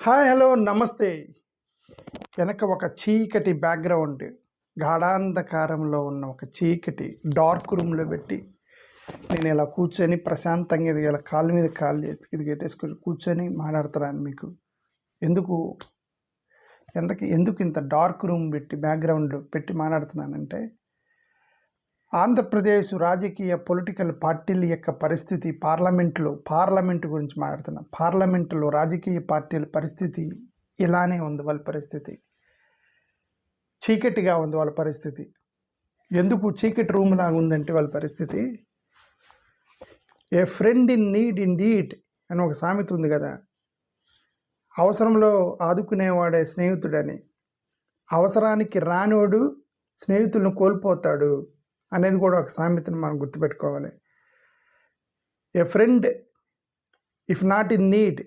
Hi hello నమస్తే. వెనక ఒక చీకటి బ్యాక్గ్రౌండ్, గాఢాంధకారంలో ఉన్న ఒక చీకటి డార్క్ రూమ్లో పెట్టి నేను ఇలా కూర్చొని ప్రశాంతంగా ఇది ఇలా కాళ్ళ మీద కాళ్ళు ఇది పెట్టేసుకొని కూర్చొని మాట్లాడుతున్నాను మీకు. ఎందుకు ఇంత డార్క్ రూమ్ పెట్టి బ్యాక్గ్రౌండ్ పెట్టి మాట్లాడుతున్నానంటే, ఆంధ్రప్రదేశ్ రాజకీయ పొలిటికల్ పార్టీల యొక్క పరిస్థితి, పార్లమెంటు గురించి మాట్లాడుతున్నాం. పార్లమెంటులో రాజకీయ పార్టీల పరిస్థితి ఇలానే ఉంది. వాళ్ళ పరిస్థితి చీకటిగా ఉంది. వాళ్ళ పరిస్థితి ఎందుకు చీకటి రూమ్ లాగా ఉందంటే, వాళ్ళ పరిస్థితి a friend in need indeed అని ఒక సామెత ఉంది కదా. అవసరంలో ఆదుకునేవాడే స్నేహితుడని. అవసరానికి రానోడు స్నేహితులను కోల్పోతాడు అనేది కూడా ఒక సామెతను మనం గుర్తుపెట్టుకోవాలి. A friend if not in need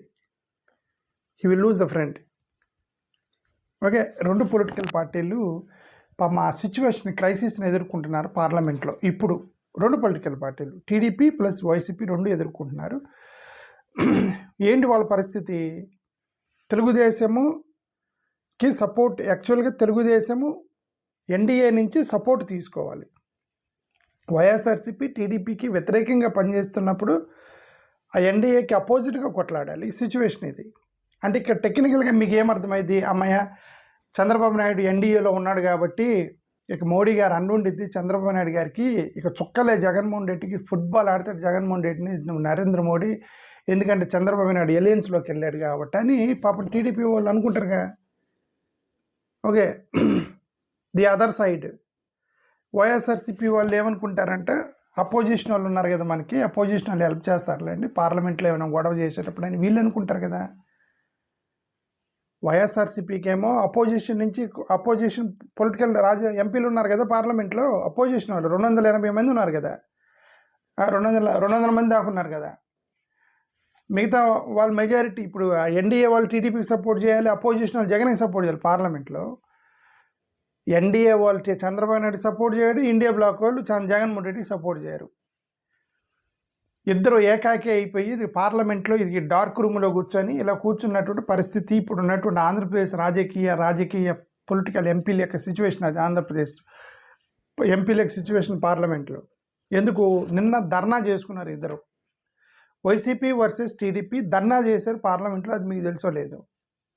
he will lose the friend. Okay, రెండు పొలిటికల్ పార్టీలు పాపం ఆ సిచ్యువేషన్ క్రైసిస్ని ఎదుర్కొంటున్నారు పార్లమెంట్లో. ఇప్పుడు రెండు పొలిటికల్ పార్టీలు టీడీపీ ప్లస్ వైసీపీ రెండు ఎదుర్కొంటున్నారు. ఏంటి వాళ్ళ పరిస్థితి? తెలుగుదేశముకి సపోర్ట్, యాక్చువల్గా తెలుగుదేశము ఎన్డీఏ నుంచి సపోర్ట్ తీసుకోవాలి. వైఎస్ఆర్సీపీ టీడీపీకి వ్యతిరేకంగా పనిచేస్తున్నప్పుడు ఆ ఎన్డీఏకి అపోజిట్గా కొట్లాడాలి. ఈ సిచ్యువేషన్ ఇది. అంటే ఇక్కడ టెక్నికల్గా మీకు ఏమర్థమైంది? అమ్మయ్య, చంద్రబాబు నాయుడు ఎన్డీఏలో ఉన్నాడు కాబట్టి ఇక మోడీ గారు అండుండిద్ది చంద్రబాబు నాయుడు గారికి, ఇక చుక్కలే జగన్మోహన్ రెడ్డికి, ఫుట్బాల్ ఆడతాడు జగన్మోహన్ రెడ్డిని నరేంద్ర మోడీ, ఎందుకంటే చంద్రబాబు నాయుడు ఎలియన్స్లోకి వెళ్ళాడు కాబట్టి అని పాపం టీడీపీ వాళ్ళు అనుకుంటారుగా. Okay, the other side YSRCP వాళ్ళు ఏమనుకుంటారంటే, అపోజిషన్ వాళ్ళు ఉన్నారు కదా మనకి, అపోజిషన్ వాళ్ళు హెల్ప్ చేస్తారులేండి పార్లమెంట్లో ఏమైనా గొడవ చేసేటప్పుడు అని వీళ్ళు అనుకుంటారు కదా. వైఎస్ఆర్సీపీకి ఏమో అపోజిషన్ పొలిటికల్ ఎంపీలు ఉన్నారు కదా పార్లమెంట్లో, అపోజిషన్ వాళ్ళు 280 మంది ఉన్నారు కదా, 200 మంది దాకా ఉన్నారు కదా. మిగతా వాళ్ళ మెజారిటీ ఇప్పుడు ఎన్డీఏ వాళ్ళు టీడీపీకి సపోర్ట్ చేయాలి, అపోజిషన్ వాళ్ళు జగన్కి సపోర్ట్ చేయాలి. పార్లమెంట్లో ఎన్డీఏ వాళ్ళు చంద్రబాబు నాయుడు సపోర్ట్ చేయడు, ఇండియా బ్లాక్ వాళ్ళు జగన్మోహన్ రెడ్డికి సపోర్ట్ చేయరు. ఇద్దరు ఏకాకి అయిపోయి ఇది పార్లమెంట్లో ఇది డార్క్ రూమ్లో కూర్చొని ఇలా కూర్చున్నటువంటి పరిస్థితి ఇప్పుడు ఉన్నటువంటి ఆంధ్రప్రదేశ్ రాజకీయ పొలిటికల్ ఎంపీల యొక్క సిచ్యువేషన్. అది ఆంధ్రప్రదేశ్ ఎంపీల యొక్క సిచ్యువేషన్ పార్లమెంట్లో. ఎందుకు నిన్న ధర్నా చేసుకున్నారు ఇద్దరు, వైసీపీ వర్సెస్ టీడీపీ ధర్నా చేశారు పార్లమెంట్లో. అది మీకు తెలుసో లేదు.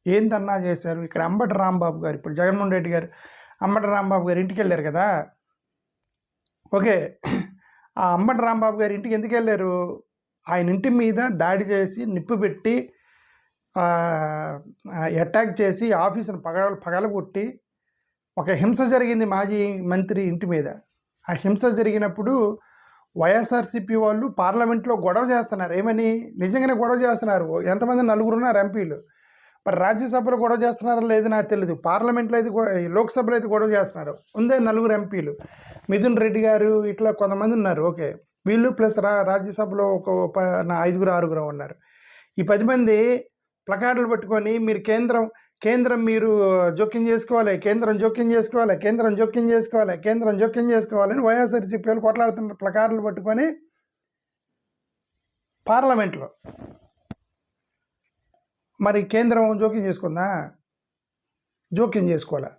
ఏం ధర్నా చేశారు? ఇక్కడ అంబటి రాంబాబు గారు, ఇప్పుడు జగన్మోహన్ రెడ్డి గారు అంబటి రాంబాబు గారు ఇంటికి వెళ్ళారు కదా. ఓకే, ఆ అంబటి రాంబాబు గారి ఇంటికి ఎందుకు వెళ్ళారు? ఆయన ఇంటి మీద దాడి చేసి నిప్పు పెట్టి అటాక్ చేసి ఆఫీసును పగలగొట్టి ఒక హింస జరిగింది మాజీ మంత్రి ఇంటి మీద. ఆ హింస జరిగినప్పుడు వైఎస్ఆర్సీపీ వాళ్ళు పార్లమెంట్లో గొడవ చేస్తున్నారు. ఏమని? నిజంగానే గొడవ చేస్తున్నారు. ఎంతమంది? 4 ఉన్నారు ఎంపీలు. మరి రాజ్యసభలో గొడవ చేస్తున్నారో లేదు నాకు తెలియదు. పార్లమెంట్లో అయితే లోక్సభలో అయితే గొడవ చేస్తున్నారు. ఉందే 4 ఎంపీలు, మిథున్ రెడ్డి గారు, ఇట్లా కొంతమంది ఉన్నారు. ఓకే, వీళ్ళు ప్లస్ రాజ్యసభలో ఒక 5-6 ఉన్నారు. ఈ 10 మంది ప్లకార్డులు పట్టుకొని మీరు కేంద్రం మీరు జోక్యం చేసుకోవాలి, కేంద్రం జోక్యం చేసుకోవాలని వైఎస్ఆర్సీపీ వాళ్ళు కొట్లాడుతున్నారు ప్లకార్డులు పట్టుకొని పార్లమెంట్లో. మరి కేంద్రం జోక్యం చేసుకుందా? జోక్యం చేసుకోవాలా?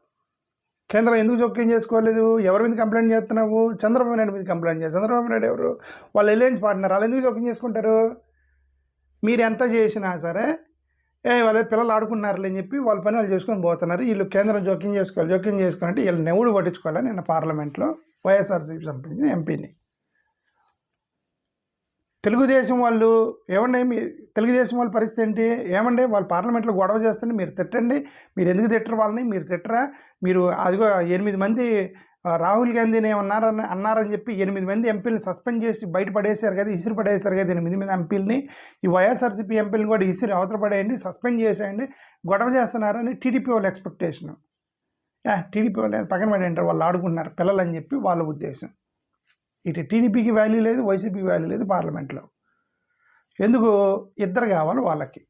కేంద్రం ఎందుకు జోక్యం చేసుకోలేదు? ఎవరి మీద కంప్లైంట్ చేస్తున్నావు? చంద్రబాబు నాయుడు మీద కంప్లైంట్ చేస్తారు. చంద్రబాబు నాయుడు ఎవరు? వాళ్ళు ఎలయన్స్ పార్ట్నర్. వాళ్ళు ఎందుకు జోక్యం చేసుకుంటారు? మీరు ఎంత చేసినా సరే వాళ్ళ పిల్లలు ఆడుకున్నారులే అని చెప్పి వాళ్ళ పని వాళ్ళు చేసుకొని పోతున్నారు. వీళ్ళు కేంద్రం జోక్యం చేసుకోవాలంటే వీళ్ళు నెవుడు పట్టించుకోవాలి. నిన్న పార్లమెంట్లో వైఎస్ఆర్సీపీ సంబంధించిన ఎంపీని తెలుగుదేశం వాళ్ళు తెలుగుదేశం వాళ్ళ పరిస్థితి ఏంటి? ఏమండి, వాళ్ళు పార్లమెంట్లో గొడవ చేస్తుంటే మీరు తిట్టండి. మీరు ఎందుకు తిట్టరు వాళ్ళని? మీరు తిట్టరా? మీరు అదిగో 8 మంది రాహుల్ గాంధీని అన్నారని చెప్పి 8 మంది ఎంపీలను సస్పెండ్ చేసి ఇసిరి పడేశారు కదా 8 మంది ఎంపీలని. ఈ వైఎస్ఆర్సీపీ ఎంపీలను కూడా అవతల పడేయండి, సస్పెండ్ చేసేయండి, గొడవ చేస్తున్నారని టీడీపీ వాళ్ళ ఎక్స్పెక్టేషను. టీడీపీ వాళ్ళు పక్కన పడేంటారు, వాళ్ళు ఆడుకుంటున్నారు పిల్లలు అని చెప్పి వాళ్ళ ఉద్దేశం. ఇటు టీడీపీకి వాల్యూ లేదు, వైసీపీకి వాల్యూ లేదు పార్లమెంట్లో. ఎందుకు? ఇద్దరు కావాలి వాళ్ళకి.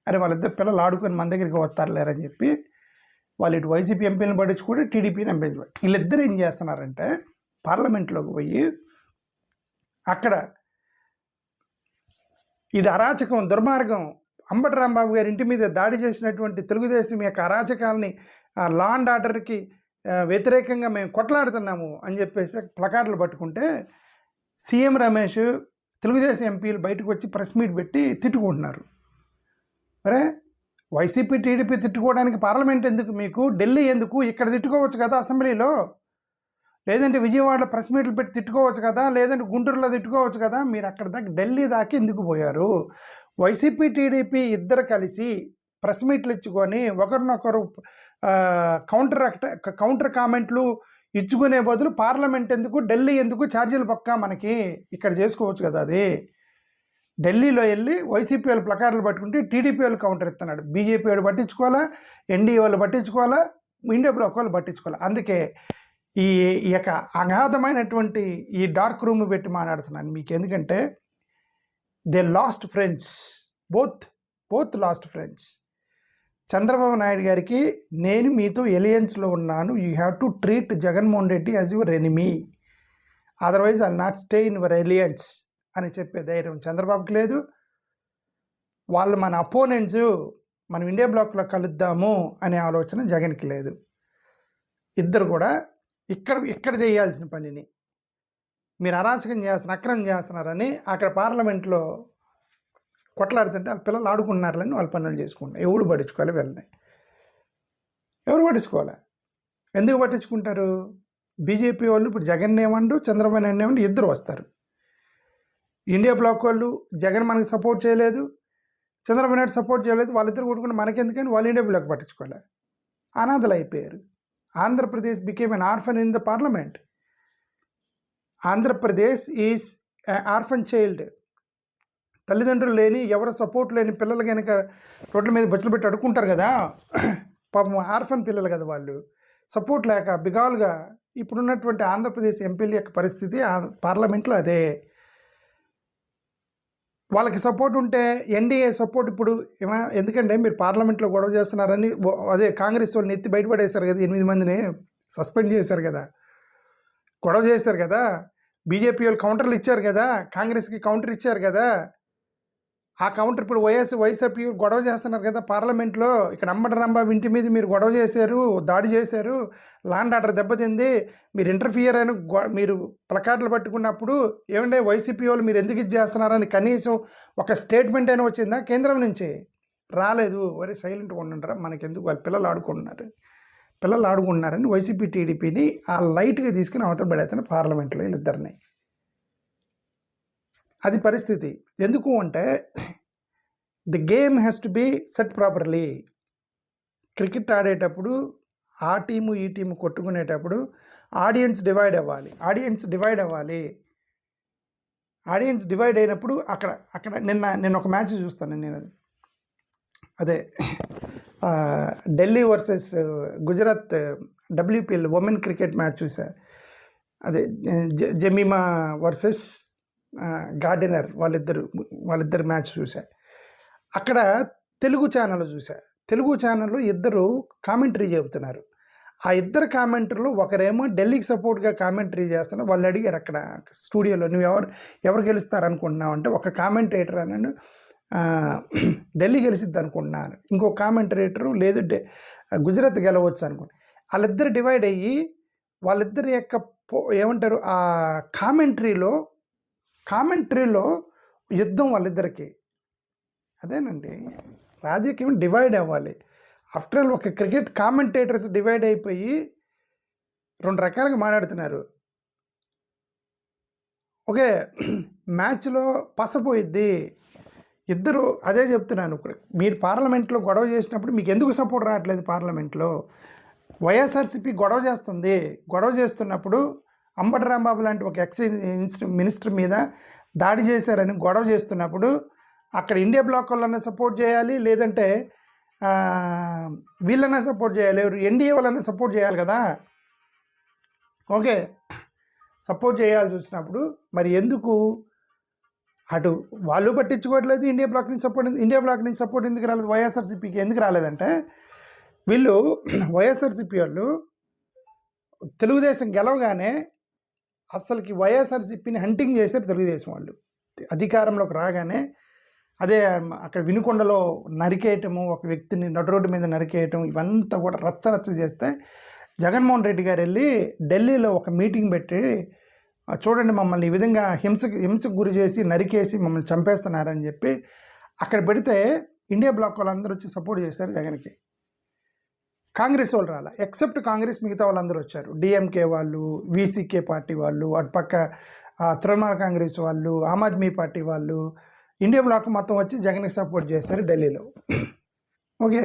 అరే వాళ్ళిద్దరు పిల్లలు ఆడుకొని మన దగ్గరికి వస్తారులేరని చెప్పి వాళ్ళు ఇటు వైసీపీ ఎంపీలను పట్టించుకుంటే టీడీపీని ఎంపీని వీళ్ళిద్దరు ఏం చేస్తున్నారంటే పార్లమెంట్లోకి పోయి అక్కడ ఇది అరాచకం, దుర్మార్గం, అంబటి రాంబాబు గారి ఇంటి మీద దాడి చేసినటువంటి తెలుగుదేశం యొక్క అరాచకాలని, లా అండ్ ఆర్డర్కి వ్యతిరేకంగా మేము కొట్లాడుతున్నాము అని చెప్పేసి ప్లకార్డులు పట్టుకుంటే సీఎం రమేష్, తెలుగుదేశం ఎంపీలు బయటకు వచ్చి ప్రెస్ మీట్ పెట్టి తిట్టుకుంటున్నారు. అరే వైసీపీ టీడీపీ తిట్టుకోవడానికి పార్లమెంట్ ఎందుకు మీకు? ఢిల్లీ ఎందుకు? ఇక్కడ తిట్టుకోవచ్చు కదా అసెంబ్లీలో, లేదంటే విజయవాడలో ప్రెస్ మీట్లు పెట్టి తిట్టుకోవచ్చు కదా, లేదంటే గుంటూరులో తిట్టుకోవచ్చు కదా. మీరు అక్కడ దాకా ఢిల్లీ దాకా ఎందుకు పోయారు? వైసీపీ టీడీపీ ఇద్దరు కలిసి ప్రెస్ మీట్లు ఇచ్చుకొని ఒకరినొకరు కౌంటర్ కామెంట్లు ఇచ్చుకునే బదులు పార్లమెంట్ ఎందుకు, ఢిల్లీ ఎందుకు? ఛార్జీలు పక్కా మనకి ఇక్కడ చేసుకోవచ్చు కదా. అది ఢిల్లీలో వెళ్ళి వైసీపీ వాళ్ళు ప్లకార్డులు పట్టుకుంటే టీడీపీ వాళ్ళు కౌంటర్ ఇస్తున్నాడు. బీజేపీ వాళ్ళు పట్టించుకోవాలా, ఎన్డీఏ వాళ్ళు పట్టించుకోవాలా, ఇండియా బ్లాక్ వాళ్ళు పట్టించుకోవాలా. అందుకే ఈ యొక్క అగాధమైనటువంటి ఈ డార్క్ రూమ్ పెట్టి మాట్లాడుతున్నాను మీకు. ఎందుకంటే they lost friends, both lost friends. Chandrababu Naidu గారికి నేను మీతో ఎలియన్స్లో ఉన్నాను, you have to treat Jaganmohan Reddy as your enemy, otherwise I not stay in your alliance అని చెప్పే ధైర్యం చంద్రబాబుకి లేదు. వాళ్ళు మన అపోనెంట్స్, మనం ఇండియా బ్లాక్లో కలుద్దాము అనే ఆలోచన జగన్కి లేదు. ఇద్దరు కూడా ఇక్కడ చేయాల్సిన పనిని మీరు అరాచకం చేస్తున్న, అక్రమం చేస్తున్నారని అక్కడ పార్లమెంట్లో కొట్లాడుతుంటే వాళ్ళ పిల్లలు ఆడుకుంటున్నారని వాళ్ళ పనులు చేసుకుంటారు. ఎవడు పట్టించుకోవాలి వీళ్ళని? ఎవరు పట్టించుకోవాలి? ఎందుకు పట్టించుకుంటారు? బీజేపీ వాళ్ళు ఇప్పుడు జగన్ ఏమండు, చంద్రబాబు నాయుడు ఏమండు, ఇద్దరు వస్తారు. ఇండియా బ్లాక్ వాళ్ళు జగన్ మనకి సపోర్ట్ చేయలేదు, చంద్రబాబు నాయుడు సపోర్ట్ చేయలేదు, వాళ్ళిద్దరు కొట్టుకుంటే మనకెందుకని వాళ్ళు ఇండియా బ్లాక్ పట్టించుకోవాలి. అనాథలు అయిపోయారు. Andhra Pradesh became an orphan in the parliament. Andhra Pradesh is orphan child. తల్లిదండ్రులు లేని, ఎవరు సపోర్ట్ లేని పిల్లలు కనుక రోడ్ల మీద బొచ్చులు పెట్టి అడుక్కుంటారు కదా, పాపం ఆర్ఫన్ పిల్లలు కదా వాళ్ళు. సపోర్ట్ లేక బిగాలుగా ఇప్పుడున్నటువంటి ఆంధ్రప్రదేశ్ ఎంపీల యొక్క పరిస్థితి పార్లమెంట్లో అదే. వాళ్ళకి సపోర్ట్ ఉంటే ఎన్డీఏ సపోర్ట్ ఇప్పుడు ఎందుకంటే మీరు పార్లమెంట్లో గొడవ చేస్తున్నారని అదే కాంగ్రెస్ వాళ్ళని ఎత్తి బయటపడేశారు కదా, 8 మందిని సస్పెండ్ చేశారు కదా, గొడవ చేశారు కదా. బీజేపీ వాళ్ళు కౌంటర్లు ఇచ్చారు కదా, కాంగ్రెస్కి కౌంటర్ ఇచ్చారు కదా. ఆ కౌంటర్ ఇప్పుడు వైఎస్ఆర్పీ గొడవ చేస్తున్నారు కదా పార్లమెంట్లో. ఇక్కడ అంబటి రాంబాబు ఇంటి మీద మీరు గొడవ చేశారు, దాడి చేశారు, ల్యాండ్ ఆర్డర్ దెబ్బతింది, మీరు ఇంటర్ఫియర్ అని మీరు ప్లకార్డులు పట్టుకున్నప్పుడు ఏమంటే వైసీపీ వాళ్ళు మీరు ఎందుకు ఇది చేస్తున్నారని కనీసం ఒక స్టేట్మెంట్ అయినా వచ్చిందా కేంద్రం నుంచి? రాలేదు. వరే సైలెంట్గా ఉండంటారా, మనకెందుకు, వాళ్ళ పిల్లలు ఆడుకుంటున్నారని వైసీపీ టీడీపీని ఆ లైట్గా తీసుకుని అవతల పడేస్తాను పార్లమెంట్లో వీళ్ళిద్దరిని. అది పరిస్థితి. ఎందుకు అంటే the game has to be set properly. Cricket ఆడేటప్పుడు ఆ టీము ఈ టీము కొట్టుకునేటప్పుడు ఆడియన్స్ డివైడ్ అవ్వాలి. ఆడియన్స్ డివైడ్ అయినప్పుడు అక్కడ నిన్న ఒక మ్యాచ్ చూస్తాను నేను. అదే Delhi versus Gujarat WPL women cricket match చూసా. అదే జమీమా వర్సెస్ గార్డెనర్ వాళ్ళిద్దరు మ్యాచ్ చూసా. అక్కడ తెలుగు ఛానల్లో ఇద్దరు కామెంటరీ చెబుతున్నారు. ఆ ఇద్దరు కామెంటరీలో ఒకరేమో ఢిల్లీకి సపోర్ట్గా కామెంటరీ చేస్తున్నారు. వాళ్ళు అడిగారు అక్కడ స్టూడియోలో, నువ్వు ఎవరు గెలుస్తారు అనుకుంటున్నావు అంటే ఒక కామెంటేటర్ అన్నాడు ఢిల్లీ గెలిచిద్ది అనుకుంటున్నాను, ఇంకో కామెంటరేటరు లేదు గుజరాత్ గెలవచ్చు అనుకుంటా. వాళ్ళిద్దరు డివైడ్ అయ్యి వాళ్ళిద్దరి యొక్క ఏమంటారు ఆ కామెంటరీలో యుద్ధం వాళ్ళిద్దరికి. అదేనండి రాజకీయం డివైడ్ అవ్వాలి. ఆఫ్టర్ ఆల్ ఒక క్రికెట్ కామెంటేటర్స్ డివైడ్ అయిపోయి 2 రకాలుగా మాట్లాడుతున్నారు. ఓకే, మ్యాచ్లో పసపోయిద్ది. ఇద్దరు అదే చెప్తున్నాను. మీరు పార్లమెంట్లో గొడవ చేసినప్పుడు మీకు ఎందుకు సపోర్ట్ రావట్లేదు? పార్లమెంట్లో వైఎస్ఆర్సీపీ గొడవ చేస్తుంది. గొడవ చేస్తున్నప్పుడు అంబటి రాంబాబు లాంటి ఒక మినిస్టర్ మీద దాడి చేశారని గొడవ చేస్తున్నప్పుడు అక్కడ ఇండియా బ్లాక్ వాళ్ళన్నా సపోర్ట్ చేయాలి, లేదంటే వీళ్ళన్నా సపోర్ట్ చేయాలి, ఎన్డీఏ వాళ్ళన్నా సపోర్ట్ చేయాలి కదా. ఓకే, సపోర్ట్ చేయాల్సి వచ్చినప్పుడు మరి ఎందుకు అటు వాళ్ళు పట్టించుకోవట్లేదు? ఇండియా బ్లాక్ నుంచి సపోర్ట్ ఎందుకు రాలేదు? వైఎస్ఆర్సీపీకి ఎందుకు రాలేదంటే వీళ్ళు వైఎస్ఆర్సీపీ వాళ్ళు తెలుగుదేశం గెలవగానే అసలుకి వైఎస్ఆర్సీపీని హంటింగ్ చేశారు. తెలుగుదేశం వాళ్ళు అధికారంలోకి రాగానే అదే అక్కడ వినుకొండలో నరికేయటము, ఒక వ్యక్తిని నడు రోడ్డు మీద నరికేయటం, ఇవంతా కూడా రచ్చ చేస్తే జగన్మోహన్ రెడ్డి గారు వెళ్ళి ఢిల్లీలో ఒక మీటింగ్ పెట్టి చూడండి మమ్మల్ని ఈ విధంగా హింసకు గురి చేసి నరికేసి మమ్మల్ని చంపేస్తున్నారని చెప్పి అక్కడ పెడితే ఇండియా బ్లాక్ వాళ్ళందరూ వచ్చి సపోర్ట్ చేశారు జగన్కి. కాంగ్రెస్ వాళ్ళు రాలా, ఎక్సెప్ట్ కాంగ్రెస్ మిగతా వాళ్ళందరూ వచ్చారు. డిఎంకే వాళ్ళు, వీసీకే పార్టీ వాళ్ళు, అటుపక్క తృణమూల్ కాంగ్రెస్ వాళ్ళు, ఆమ్ ఆద్మీ పార్టీ వాళ్ళు, ఇండియా బ్లాక్ మొత్తం వచ్చి జగన్కి సపోర్ట్ చేశారు ఢిల్లీలో. ఓకే,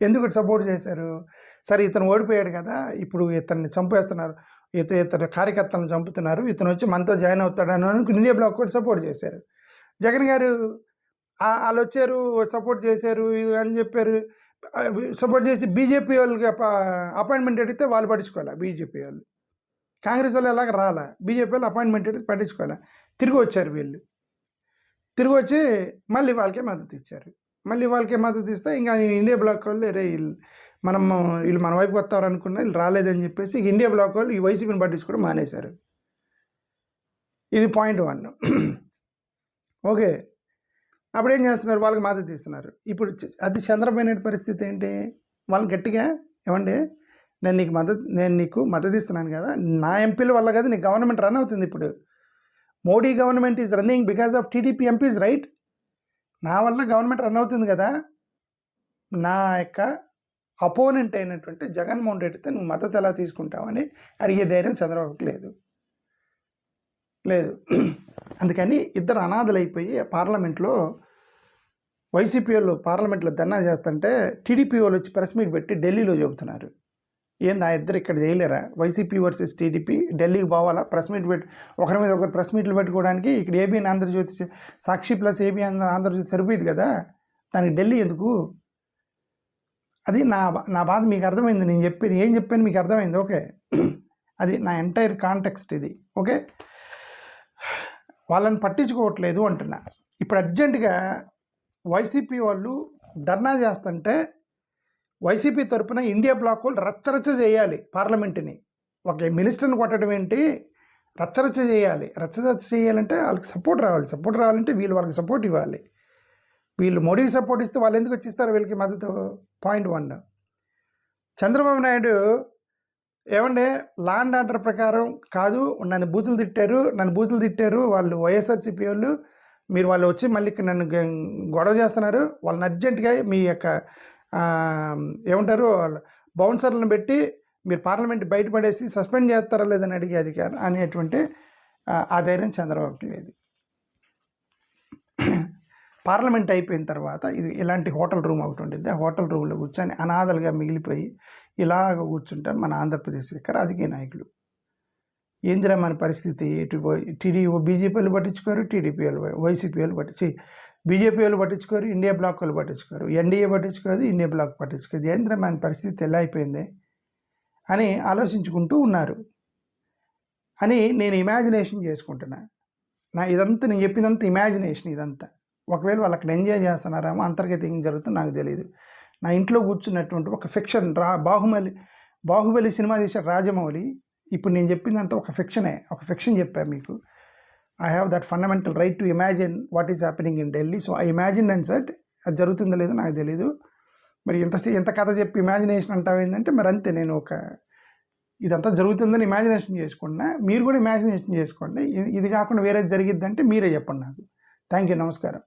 ఎందుకు సపోర్ట్ చేశారు? సరే ఇతను ఓడిపోయాడు కదా, ఇప్పుడు ఇతన్ని చంపేస్తున్నారు, ఇతను కార్యకర్తలను చంపుతున్నారు, ఇతను వచ్చి మనతో జాయిన్ అవుతాడని అనుకుని ఇండియా బ్లాక్ వాళ్ళు సపోర్ట్ చేశారు. జగన్ గారు వాళ్ళు వచ్చారు, సపోర్ట్ చేశారు అని చెప్పారు. సపోర్ట్ చేసి బీజేపీ వాళ్ళకి అపాయింట్మెంట్ అడిగితే వాళ్ళు పట్టించుకోవాలి. బీజేపీ వాళ్ళు, కాంగ్రెస్ వాళ్ళు ఎలాగ రాలా, బీజేపీ వాళ్ళు అపాయింట్మెంట్ అడిగితే పట్టించుకోవాలి. తిరిగి వచ్చారు వీళ్ళు, తిరిగి వచ్చి మళ్ళీ వాళ్ళకే మద్దతు ఇచ్చారు. మళ్ళీ వాళ్ళకే మద్దతు ఇస్తే ఇంకా ఇండియా బ్లాక్ వాళ్ళు రే వీళ్ళు మన వైపుకి వస్తారు అనుకున్నా, వీళ్ళు రాలేదని చెప్పేసి ఇండియా బ్లాక్ వాళ్ళు ఈ వైసీపీని పట్టించుకోవడం మానేశారు. ఇది పాయింట్ 1. ఓకే, అప్పుడు ఏం చేస్తున్నారు? వాళ్ళకి మద్దతు ఇస్తున్నారు. ఇప్పుడు అది చంద్రబాబు నాయుడు పరిస్థితి ఏంటి? వాళ్ళని గట్టిగా ఏమండి నేను నీకు మద్దతు ఇస్తున్నాను కదా, నా ఎంపీల వల్ల కదా నీ గవర్నమెంట్ రన్ అవుతుంది. ఇప్పుడు Modi government is running because of TDP MPs, right? నా వల్ల గవర్నమెంట్ రన్ అవుతుంది కదా, నా యొక్క అపోనెంట్ అయినటువంటి జగన్మోహన్ రెడ్డితో నువ్వు మద్దతు ఎలా తీసుకుంటావని అడిగే ధైర్యం చంద్రబాబుకి లేదు. అందుకని ఇద్దరు అనాథలైపోయి పార్లమెంట్లో వైసీపీ వాళ్ళు పార్లమెంట్లో ధర్నా చేస్తుంటే టీడీపీ వాళ్ళు వచ్చి ప్రెస్ మీట్ పెట్టి ఢిల్లీలో చెబుతున్నారు. ఏంది ఆ ఇద్దరు ఇక్కడ చేయలేరా? వైసీపీ వర్సెస్ టీడీపీ ఢిల్లీకి పోవాలా? ప్రెస్ మీట్ పెట్టి ఒకరి మీద ఒకరు ప్రెస్ మీట్లు పెట్టుకోవడానికి ఇక్కడ ఏబిఎన్ ఆంధ్రజ్యోతి, సాక్షి ప్లస్ ఏబిఎన్ ఆంధ్రజ్యోతి సరిపోయింది కదా, దానికి ఢిల్లీ ఎందుకు? అది నా బాధ మీకు అర్థమైంది. నేను ఏం చెప్పాను మీకు అర్థమైంది. ఓకే, అది నా ఎంటైర్ కాంటెక్స్ట్ ఇది. ఓకే, వాళ్ళని పట్టించుకోవట్లేదు అంటున్నా. ఇప్పుడు అర్జెంటుగా వైసీపీ వాళ్ళు ధర్నా చేస్తుంటే వైసీపీ తరఫున ఇండియా బ్లాక్ వాళ్ళు రచ్చరచ్చ చేయాలి పార్లమెంటుని. ఒక మినిస్టర్ని కొట్టడం ఏంటి, రచ్చరచ్చ చేయాలి. రచ్చరచ్చ చేయాలంటే వాళ్ళకి సపోర్ట్ రావాలి. సపోర్ట్ రావాలంటే వీళ్ళు వాళ్ళకి సపోర్ట్ ఇవ్వాలి. వీళ్ళు మోడీకి సపోర్ట్ ఇస్తే వాళ్ళు ఎందుకు వచ్చిస్తారు వీళ్ళకి మద్దతు? పాయింట్ 1. చంద్రబాబు నాయుడు ఏమంటే లా అండ్ ఆర్డర్ ప్రకారం కాదు, నన్ను బూతులు తిట్టారు వాళ్ళు వైఎస్ఆర్సీపీ వాళ్ళు, వాళ్ళు వచ్చి మళ్ళీ నన్ను గొడవ చేస్తున్నారు, వాళ్ళని అర్జెంటుగా మీ యొక్క ఏమంటారు బౌన్సర్లను పెట్టి మీరు పార్లమెంట్ బయటపడేసి సస్పెండ్ చేస్తారా లేదని అడిగే అధికారం అనేటువంటి ఆ ధైర్యం చంద్రబాబుకి లేదు. పార్లమెంట్ అయిపోయిన తర్వాత ఇది ఇలాంటి హోటల్ రూమ్ ఒకటి ఉంటుంది. ఆ హోటల్ రూమ్లో కూర్చొని అనాథలుగా మిగిలిపోయి ఇలాగ కూర్చుంటారు మన ఆంధ్రప్రదేశ్ యొక్క రాజకీయ నాయకులు. ఏందిరా మన పరిస్థితి? బీజేపీ వాళ్ళు పట్టించుకోరు, టీడీపీ వాళ్ళు, వైసీపీ వాళ్ళు బీజేపీ వాళ్ళు పట్టించుకోరు, ఇండియా బ్లాక్ వాళ్ళు పట్టించుకోరు, ఎన్డీఏ పట్టించుకోదు, ఇండియా బ్లాక్ పట్టించుకోదు. ఏందిరా మన పరిస్థితి ఎలా అయిపోయింది అని ఆలోచించుకుంటూ ఉన్నారు అని నేను ఇమాజినేషన్ చేసుకుంటున్నా. నేను చెప్పిందంతా ఇమాజినేషన్. ఇదంతా ఒకవేళ వాళ్ళు అక్కడ ఎంజాయ్ చేస్తున్నారేమో, అంతర్గత ఏం జరుగుతుందో నాకు తెలియదు. నా ఇంట్లో కూర్చున్నటువంటి ఒక ఫిక్షన్ బాహుబలి సినిమా తీసిన రాజమౌళి ఇప్పుడు నేను చెప్పిందంతా ఒక ఫిక్షన్ చెప్పాను మీకు. I have that fundamental right to imagine what is happening in Delhi. So I imagine and set అది జరుగుతుందో లేదో నాకు తెలీదు. మరి ఎంత కథ చెప్పి ఇమాజినేషన్ అంటావు ఏంటంటే మరి అంతే. నేను ఇదంతా జరుగుతుందని ఇమాజినేషన్ చేసుకున్నా, మీరు కూడా ఇమాజినేషన్ చేసుకోండి. ఇది కాకుండా వేరేది జరిగిద్దంటే మీరే చెప్పండి నాకు. థ్యాంక్ యూ, నమస్కారం.